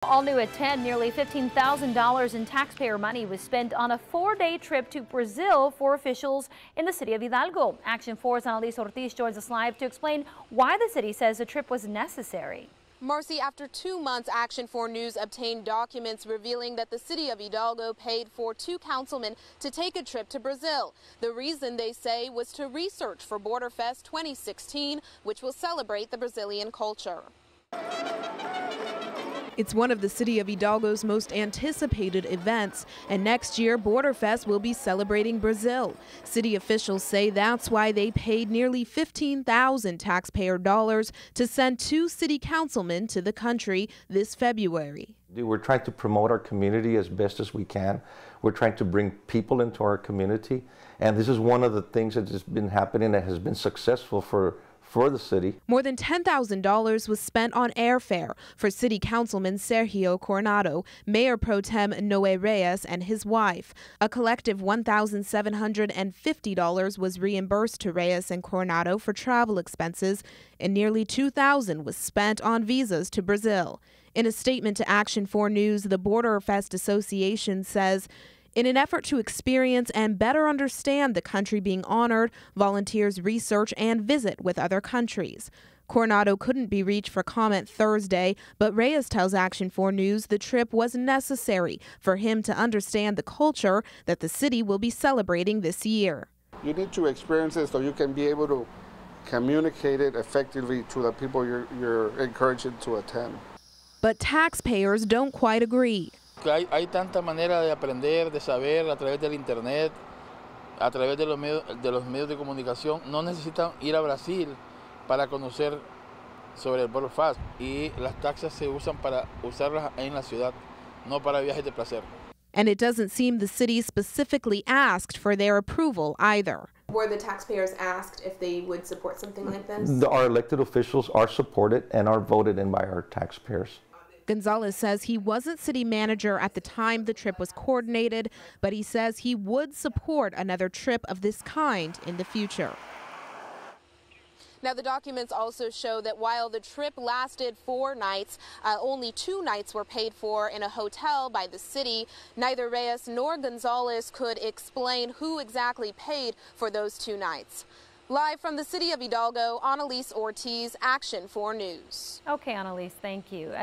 All new at 10, nearly $15,000 in taxpayer money was spent on a four-day trip to Brazil for officials in the city of Hidalgo. Action 4's Annalise Ortiz joins us live to explain why the city says the trip was necessary. Marcy, after 2 months, Action 4 News obtained documents revealing that the city of Hidalgo paid for 2 councilmen to take a trip to Brazil. The reason, they say, was to research for Borderfest 2016, which will celebrate the Brazilian culture. It's one of the city of Hidalgo's most anticipated events, and next year Borderfest will be celebrating Brazil. City officials say that's why they paid nearly $15,000 taxpayer dollars to send 2 city councilmen to the country this February. We're trying to promote our community as best as we can. We're trying to bring people into our community, and this is one of the things that has been happening that has been successful for the city. More than $10,000 was spent on airfare for City Councilman Sergio Coronado, Mayor Pro Tem Noe Reyes, and his wife. A collective $1,750 was reimbursed to Reyes and Coronado for travel expenses, and nearly $2,000 was spent on visas to Brazil. In a statement to Action 4 News, the Borderfest Association says, in an effort to experience and better understand the country being honored, volunteers research and visit with other countries. Coronado couldn't be reached for comment Thursday, but Reyes tells Action 4 News the trip was necessary for him to understand the culture that the city will be celebrating this year. You need to experience it so you can be able to communicate it effectively to the people you're encouraging to attend. But taxpayers don't quite agree. Hay tanta manera de aprender, de saber a través del internet, a través de los medios de comunicación. No necesitan ir a Brasil para conocer sobre el Borderfest, y las taxas se usan para usarlas en la ciudad, no para viajes de placer. And it doesn't seem the city specifically asked for their approval either. Were the taxpayers asked if they would support something like this? Our elected officials are supported and are voted in by our taxpayers. Gonzalez says he wasn't city manager at the time the trip was coordinated, but he says he would support another trip of this kind in the future. Now, the documents also show that while the trip lasted 4 nights, only 2 nights were paid for in a hotel by the city. Neither Reyes nor Gonzalez could explain who exactly paid for those 2 nights. Live from the city of Hidalgo, Annalise Ortiz, Action 4 News. Okay, Annalise, thank you.